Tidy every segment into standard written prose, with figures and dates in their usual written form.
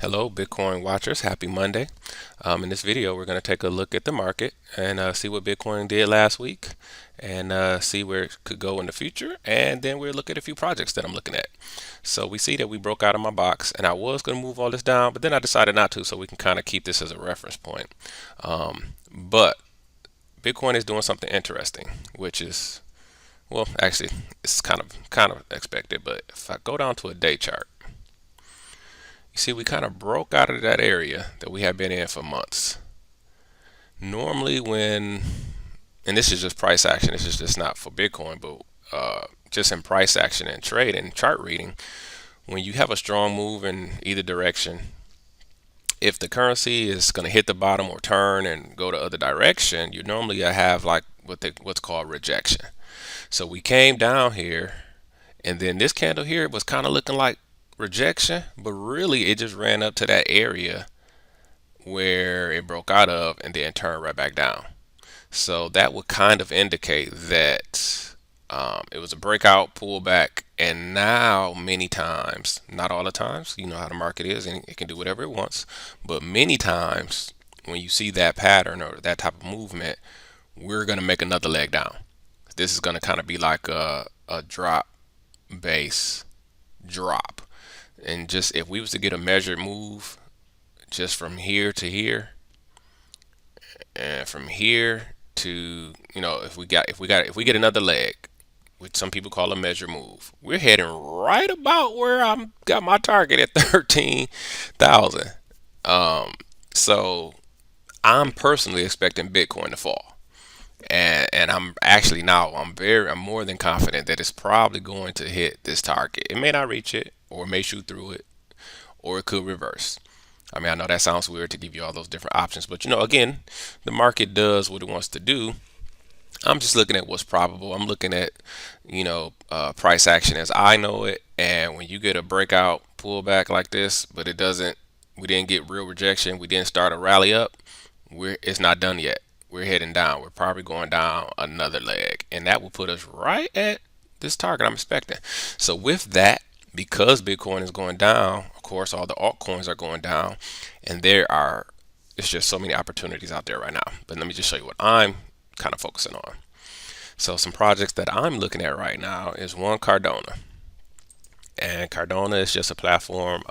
Hello, Bitcoin watchers. Happy Monday. In this video, we're going to take a look at the market and see what Bitcoin did last week and see where it could go in the future. And then we'll look at a few projects that I'm looking at. So we see that we broke out of my box, and I was going to move all this down, but then I decided not to, so we can kind of keep this as a reference point. But Bitcoin is doing something interesting, which is, well, actually, it's kind of expected. But if I go down to a day chart, you see, we kind of broke out of that area that we have been in for months. Normally, and this is just price action, this is just not for Bitcoin, but just in price action and trade and chart reading, when you have a strong move in either direction, if the currency is going to hit the bottom or turn and go the other direction, you normally have like what's called rejection. So we came down here, and then this candle here was kind of looking like rejection, but really it just ran up to that area where it broke out of and then turned right back down. So that would kind of indicate that it was a breakout pullback, and now many times, not all the times, you know how the market is and it can do whatever it wants, but many times when you see that pattern or that type of movement, we're going to make another leg down. This is going to kind of be like a drop base drop. And just if we was to get a measured move just from here to here and from here to, if we get another leg, which some people call a measure move, we're heading right about where I'm got my target at 13,000. So I'm personally expecting Bitcoin to fall. And I'm actually now I'm more than confident that it's probably going to hit this target. It may not reach it, or it may shoot through it, or it could reverse. I mean, I know that sounds weird to give you all those different options, but again, the market does what it wants to do. I'm just looking at what's probable. I'm looking at, price action as I know it. And when you get a breakout pullback like this, but we didn't get real rejection, we didn't start a rally up, it's not done yet. We're heading down. We're probably going down another leg, and that will put us right at this target I'm expecting. So with that, because Bitcoin is going down, of course, all the altcoins are going down, and it's just so many opportunities out there right now. But let me just show you what I'm kind of focusing on. So some projects that I'm looking at right now is one, Cardano. And Cardano is just a platform.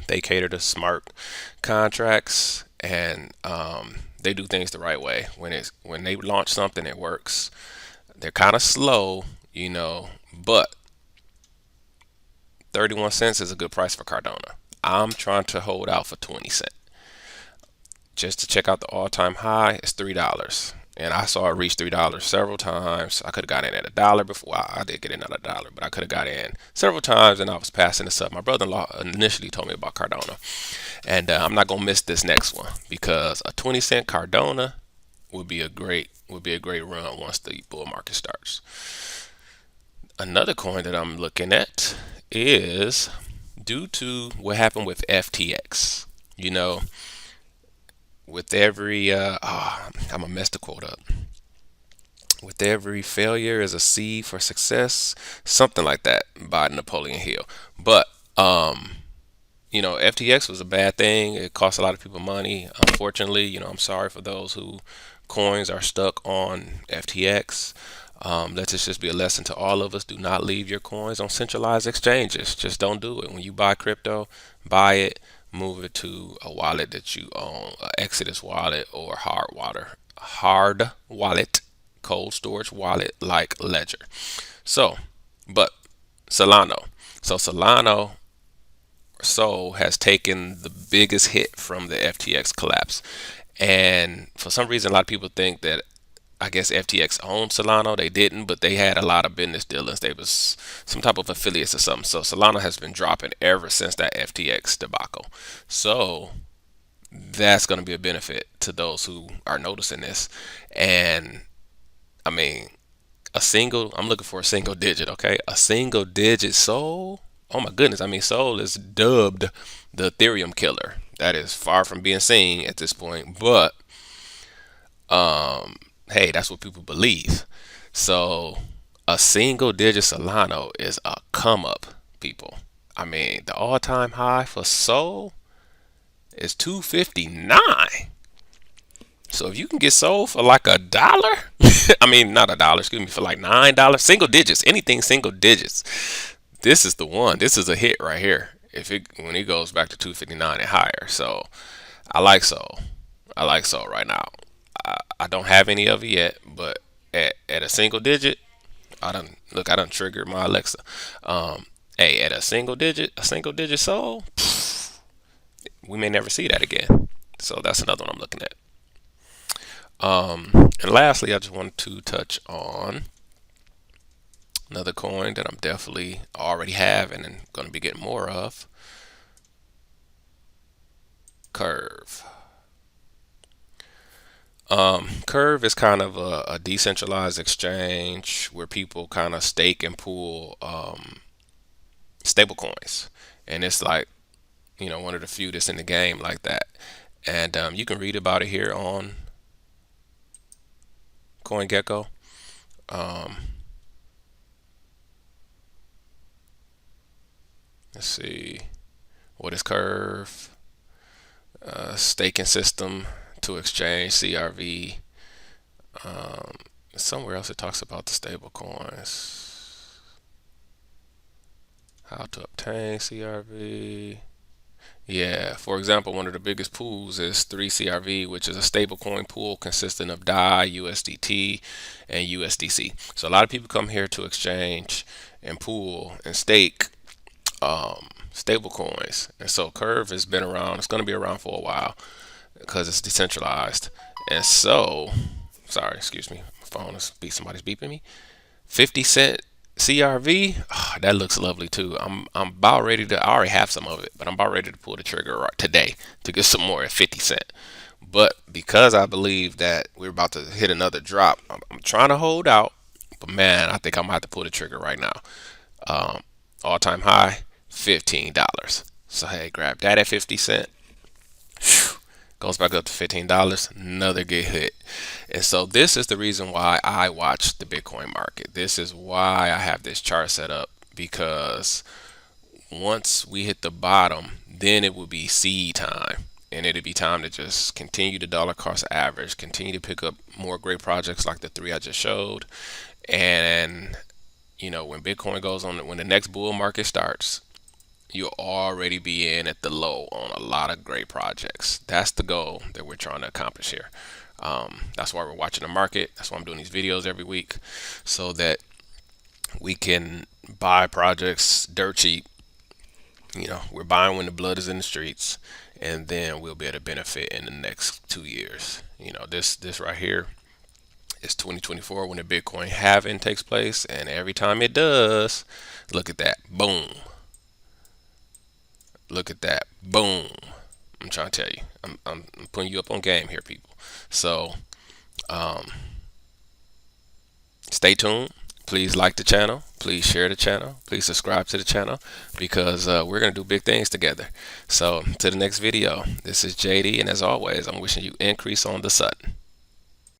They cater to smart contracts, and they do things the right way. When they launch something, it works. They're kind of slow, but 31 cents is a good price for Cardano. I'm trying to hold out for 20 cents. Just to check out the all-time high, it's $3. And I saw it reach $3 several times. I could have got in at $1 before. I did get in at $1, but I could have got in several times, and I was passing this up. My brother-in-law initially told me about Cardano, and I'm not gonna miss this next one because a 20-cent Cardano would be a great run once the bull market starts. Another coin that I'm looking at is due to what happened with FTX. You know, with every I'm gonna mess the quote up. With every failure is a seed for success, something like that by Napoleon Hill. But FTX was a bad thing. It cost a lot of people money. Unfortunately, I'm sorry for those who coins are stuck on FTX. Let this just be a lesson to all of us. Do not leave your coins on centralized exchanges. Just don't do it. When you buy crypto, buy it, move it to a wallet that you own, a Exodus wallet or hard wallet, cold storage wallet like Ledger. So, but Solana. So Solana has taken the biggest hit from the FTX collapse. And for some reason, a lot of people think that I guess FTX owned Solana. They didn't, but they had a lot of business dealings. They was some type of affiliates or something. So Solana has been dropping ever since that FTX debacle. So that's going to be a benefit to those who are noticing this. And I mean, I'm looking for a single digit, okay? A single digit Sol. Oh my goodness. I mean, Sol is dubbed the Ethereum killer. That is far from being seen at this point, but hey, that's what people believe. So a single digit Solano is a come up, people. I mean, the all time high for Sol is 259. So if you can get sold for like a dollar, I mean not a dollar, excuse me, for like $9, single digits, anything single digits. This is the one. This is a hit right here. If it when it goes back to 259 and higher. So I like Soul. I like Soul right now. I don't have any of it yet, but at a single digit, I done triggered my Alexa. Hey, at a single digit Soul, we may never see that again. So that's another one I'm looking at. And lastly, I just wanted to touch on another coin that I'm definitely already have and going to be getting more of. Curve. Curve is kind of a decentralized exchange where people kind of stake and pool stable coins, and it's like one of the few that's in the game like that. And you can read about it here on CoinGecko. Um, let's see, what is Curve? Staking system to exchange CRV. Somewhere else it talks about the stable coins. How to obtain CRV. Yeah, for example, one of the biggest pools is 3CRV, which is a stablecoin pool consisting of DAI, USDT, and USDC. So a lot of people come here to exchange and pool and stake stable coins. And so Curve has been around. It's going to be around for a while because it's decentralized. And so, sorry, excuse me, my phone is somebody's beeping me. 50 cent CRV, that looks lovely too. I'm about ready to. I already have some of it, but I'm about ready to pull the trigger right today to get some more at 50 cent. But because I believe that we're about to hit another drop, I'm trying to hold out. But man, I think I'm gonna have to pull the trigger right now. All time high, $15. So hey, grab that at 50 cent. Whew, goes back up to $15, another good hit. And so this is the reason why I watch the Bitcoin market. This is why I have this chart set up, because once we hit the bottom, then it will be seed time. And it'll be time to just continue the dollar cost average, continue to pick up more great projects like the three I just showed. And when Bitcoin goes on, when the next bull market starts, you'll already be in at the low on a lot of great projects. That's the goal that we're trying to accomplish here. That's why we're watching the market. That's why I'm doing these videos every week, so that we can buy projects dirt cheap. We're buying when the blood is in the streets, and then we'll be able to benefit in the next 2 years. This right here is 2024 when the Bitcoin halving takes place, and every time it does, look at that, boom. Look at that. Boom. I'm trying to tell you. I'm putting you up on game here, people. So stay tuned. Please like the channel. Please share the channel. Please subscribe to the channel, because we're going to do big things together. So to the next video, this is JD. And as always, I'm wishing you increase on the Sutton.